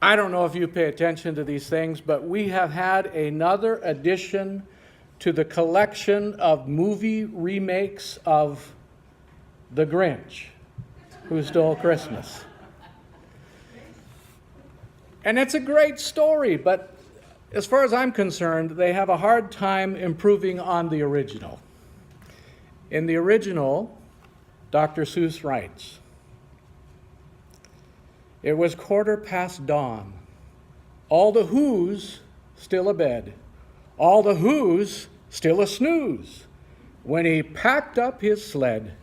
I don't know if you pay attention to these things, but we have had another addition to the collection of movie remakes of The Grinch, Who Stole Christmas. And it's a great story, but as far as I'm concerned, they have a hard time improving on the original. In the original, Dr. Seuss writes, "It was 1/4 dawn. All the Who's still abed. All the Who's still a snooze. When he packed up his sled.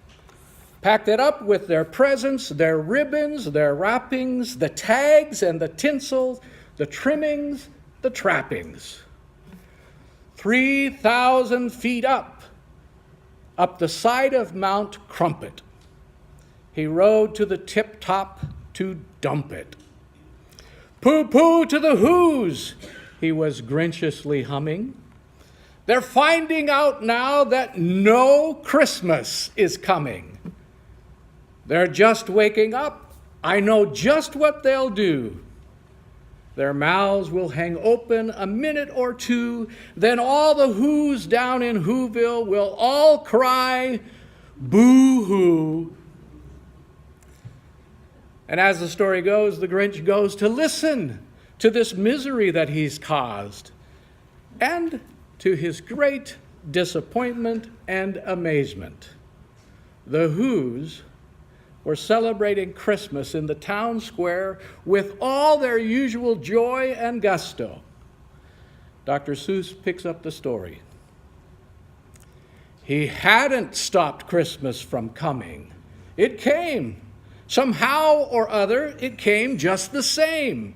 Packed it up with their presents, their ribbons, their wrappings, the tags and the tinsel, the trimmings, the trappings. 3,000 feet up the side of Mount Crumpet. He rode to the tip-top to dump it. Pooh-pooh to the Who's, he was grinchiously humming. They're finding out now that no Christmas is coming. They're just waking up. I know just what they'll do. Their mouths will hang open a minute or two. Then all the Who's down in Whoville will all cry, boo-hoo." And as the story goes, the Grinch goes to listen to this misery that he's caused. And to his great disappointment and amazement, the Who's were celebrating Christmas in the town square with all their usual joy and gusto. Dr. Seuss picks up the story. He hadn't stopped Christmas from coming. It came. Somehow or other, it came just the same.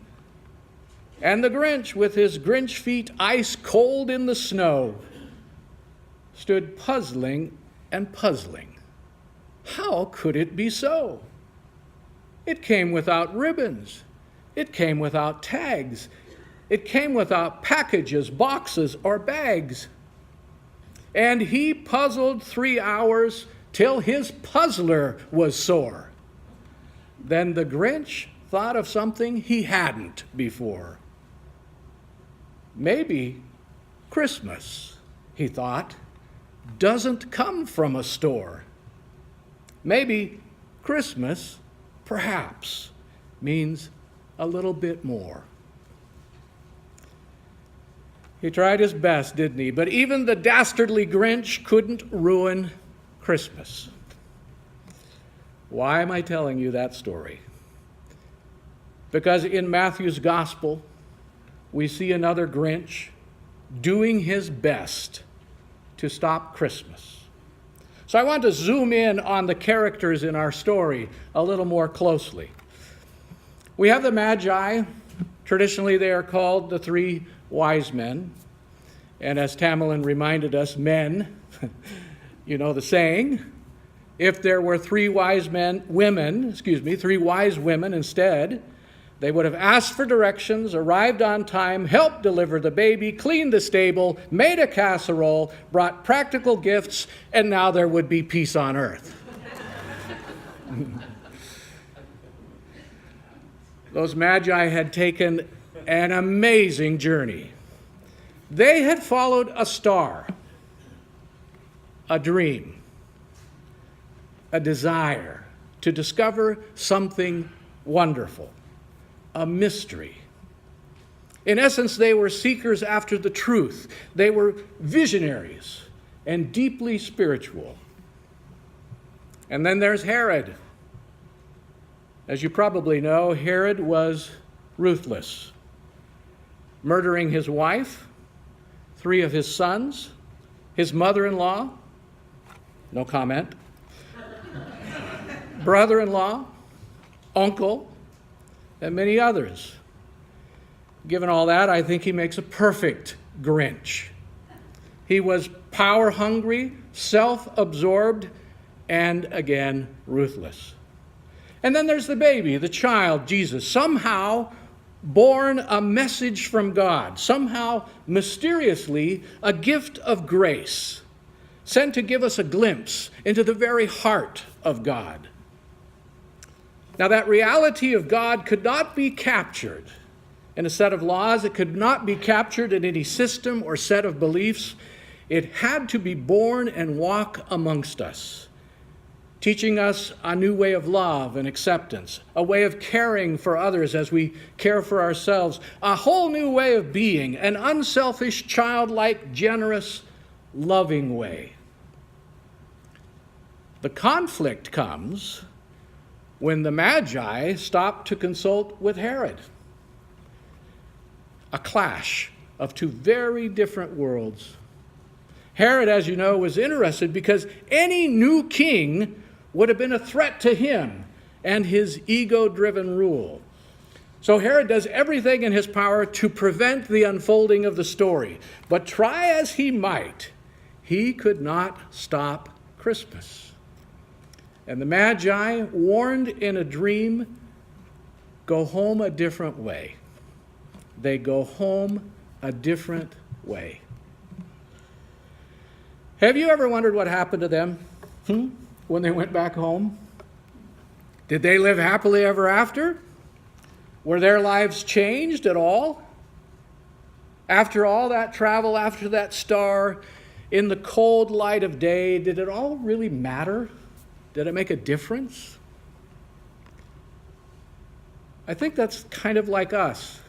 And the Grinch, with his Grinch feet ice cold in the snow, stood puzzling and puzzling. How could it be so? It came without ribbons. It came without tags. It came without packages, boxes, or bags. And he puzzled 3 hours till his puzzler was sore. Then the Grinch thought of something he hadn't before. Maybe Christmas, he thought, doesn't come from a store. Maybe Christmas, perhaps, means a little bit more. He tried his best, didn't he? But even the dastardly Grinch couldn't ruin Christmas. Why am I telling you that story? Because in Matthew's gospel, we see another Grinch doing his best to stop Christmas. So I want to zoom in on the characters in our story a little more closely. We have the Magi. Traditionally, they are called the 3 wise men. And as Tamerlan reminded us, men, you know the saying, if there were 3 wise women instead, they would have asked for directions, arrived on time, helped deliver the baby, cleaned the stable, made a casserole, brought practical gifts, and now there would be peace on earth. Those Magi had taken an amazing journey. They had followed a star, a dream, a desire to discover something wonderful. A mystery. In essence, they were seekers after the truth. They were visionaries and deeply spiritual. And then there's Herod. As you probably know, Herod was ruthless, murdering his wife, 3 of his sons, his mother-in-law, no comment, brother-in-law, uncle, and many others. Given all that, I think he makes a perfect Grinch. He was power-hungry, self-absorbed, and again, ruthless. And then there's the baby, the child, Jesus, somehow born a message from God, somehow mysteriously a gift of grace, sent to give us a glimpse into the very heart of God. Now, that reality of God could not be captured in a set of laws. It could not be captured in any system or set of beliefs. It had to be born and walk amongst us, teaching us a new way of love and acceptance, a way of caring for others as we care for ourselves, a whole new way of being, an unselfish, childlike, generous, loving way. The conflict comes when the Magi stop to consult with Herod. A clash of two very different worlds. Herod, as you know, was interested because any new king would have been a threat to him and his ego-driven rule. So Herod does everything in his power to prevent the unfolding of the story. But try as he might, he could not stop Christmas. And the Magi, warned in a dream, go home a different way. They go home a different way. Have you ever wondered what happened to them when they went back home? Did they live happily ever after? Were their lives changed at all? After all that travel, after that star, in the cold light of day, did it all really matter? Did it make a difference? I think that's kind of like us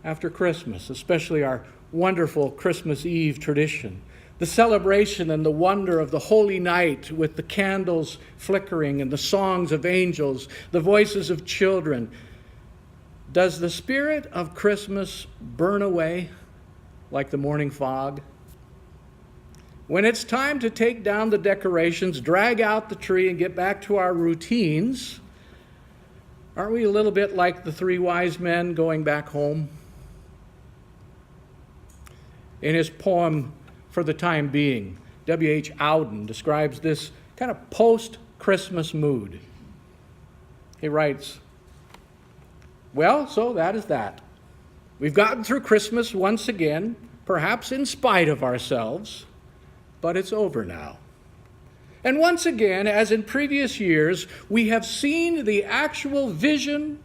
after Christmas, especially our wonderful Christmas Eve tradition. The celebration and the wonder of the holy night with the candles flickering and the songs of angels, the voices of children. Does the spirit of Christmas burn away like the morning fog? When it's time to take down the decorations, drag out the tree, and get back to our routines, aren't we a little bit like the three wise men going back home? In his poem, For the Time Being, W.H. Auden describes this kind of post-Christmas mood. He writes, "Well, so that is that. We've gotten through Christmas once again, perhaps in spite of ourselves, but it's over now. And once again, as in previous years, we have seen the actual vision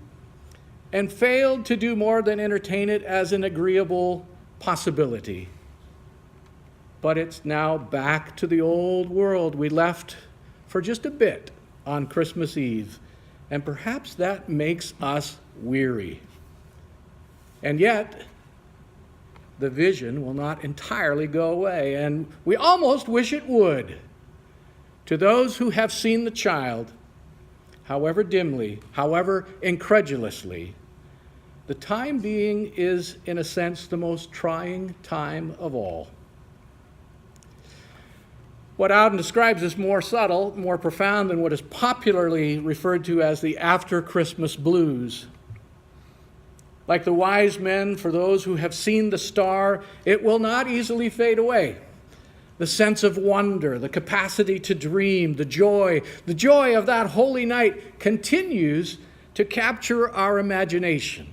and failed to do more than entertain it as an agreeable possibility. But it's now back to the old world we left for just a bit on Christmas Eve, and perhaps that makes us weary. And yet, the vision will not entirely go away, and we almost wish it would. To those who have seen the child, however dimly, however incredulously, the time being is, in a sense, the most trying time of all." What Auden describes is more subtle, more profound than what is popularly referred to as the after-Christmas blues. Like the wise men, for those who have seen the star, it will not easily fade away. The sense of wonder, the capacity to dream, the joy of that holy night continues to capture our imagination.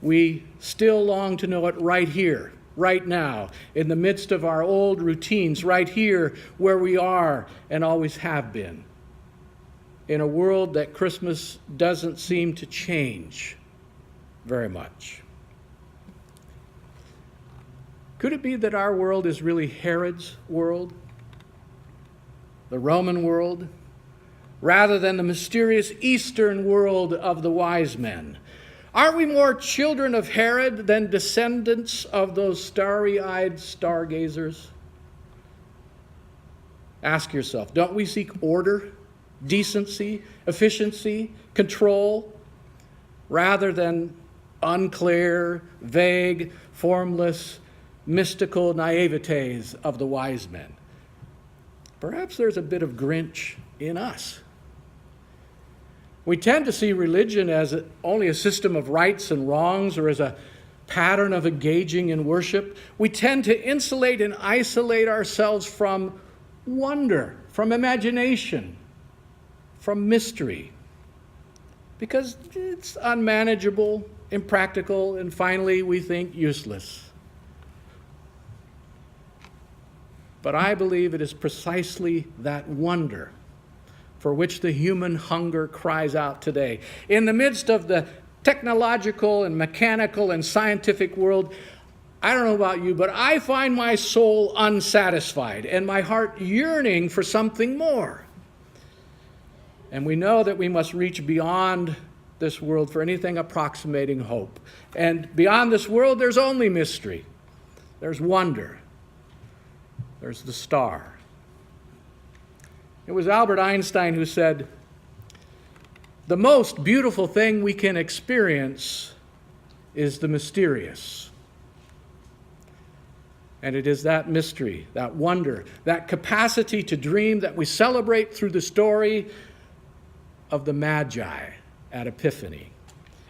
We still long to know it right here, right now, in the midst of our old routines, right here where we are and always have been. In a world that Christmas doesn't seem to change very much. Could it be that our world is really Herod's world, the Roman world, rather than the mysterious Eastern world of the wise men? Aren't we more children of Herod than descendants of those starry-eyed stargazers? Ask yourself, don't we seek order, decency, efficiency, control, rather than unclear, vague, formless, mystical naivetes of the wise men? Perhaps there's a bit of Grinch in us. We tend to see religion as only a system of rights and wrongs, or as a pattern of engaging in worship. We tend to insulate and isolate ourselves from wonder, from imagination, from mystery, because it's unmanageable, impractical, and finally, we think, useless. But I believe it is precisely that wonder for which the human hunger cries out today. In the midst of the technological and mechanical and scientific world, I don't know about you, but I find my soul unsatisfied and my heart yearning for something more. And we know that we must reach beyond this world for anything approximating hope. And beyond this world, there's only mystery. There's wonder. There's the star. It was Albert Einstein who said, "The most beautiful thing we can experience is the mysterious." And it is that mystery, that wonder, that capacity to dream that we celebrate through the story of the Magi at Epiphany.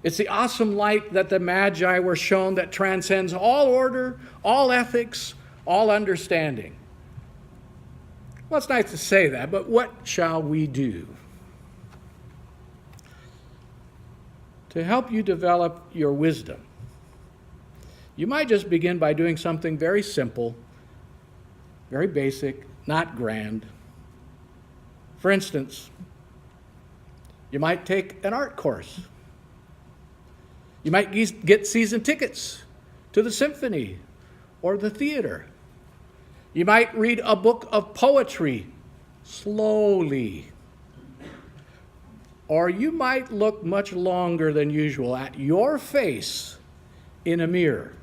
It's the awesome light that the Magi were shown that transcends all order, all ethics, all understanding. Well, it's nice to say that, but what shall we do? To help you develop your wisdom, you might just begin by doing something very simple, very basic, not grand. For instance, you might take an art course. You might get season tickets to the symphony or the theater. You might read a book of poetry slowly. Or you might look much longer than usual at your face in a mirror.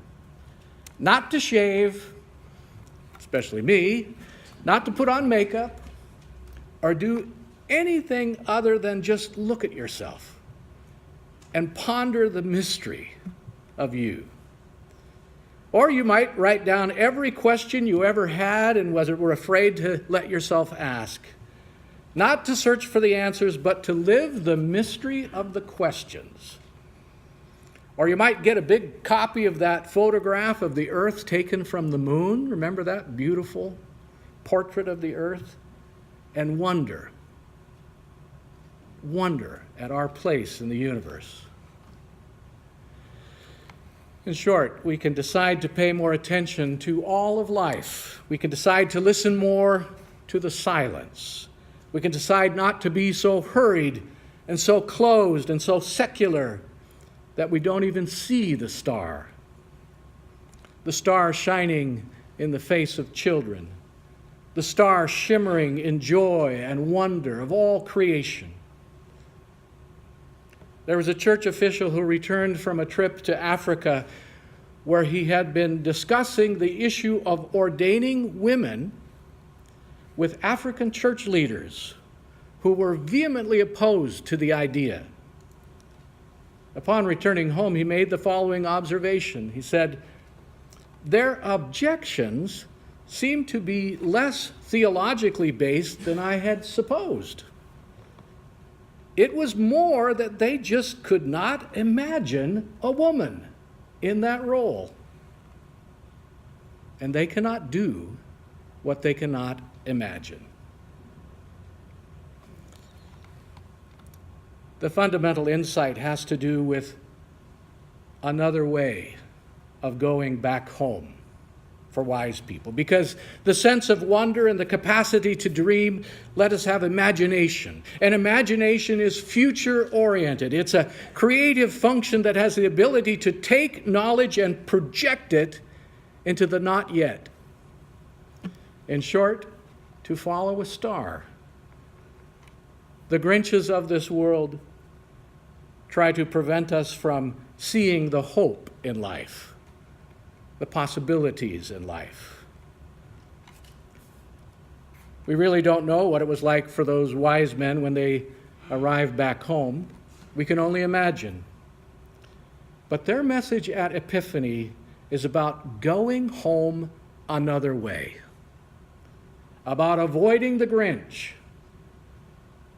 Not to shave, especially me, not to put on makeup, or do anything other than just look at yourself and ponder the mystery of you. Or you might write down every question you ever had and were afraid to let yourself ask. Not to search for the answers, but to live the mystery of the questions. Or you might get a big copy of that photograph of the Earth taken from the moon. Remember that beautiful portrait of the Earth? And wonder at our place in the universe. In short, we can decide to pay more attention to all of life. We can decide to listen more to the silence. We can decide not to be so hurried and so closed and so secular that we don't even see the star shining in the face of children, the star shimmering in joy and wonder of all creation. There was a church official who returned from a trip to Africa where he had been discussing the issue of ordaining women with African church leaders who were vehemently opposed to the idea. Upon returning home, he made the following observation. He said, "Their objections seem to be less theologically based than I had supposed. It was more that they just could not imagine a woman in that role. And they cannot do what they cannot imagine." The fundamental insight has to do with another way of going back home for wise people, because the sense of wonder and the capacity to dream let us have imagination. And imagination is future-oriented. It's a creative function that has the ability to take knowledge and project it into the not yet. In short, to follow a star. The Grinches of this world try to prevent us from seeing the hope in life, the possibilities in life. We really don't know what it was like for those wise men when they arrived back home. We can only imagine. But their message at Epiphany is about going home another way, about avoiding the Grinch.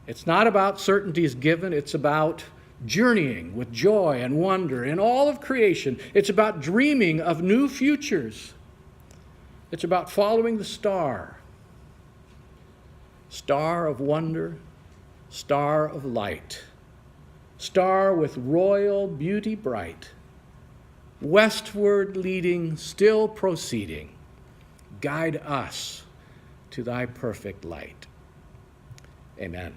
It's not about certainties given, it's about journeying with joy and wonder in all of creation. It's about dreaming of new futures. It's about following the star. Star of wonder, star of light, star with royal beauty bright, westward leading, still proceeding, guide us to thy perfect light. Amen.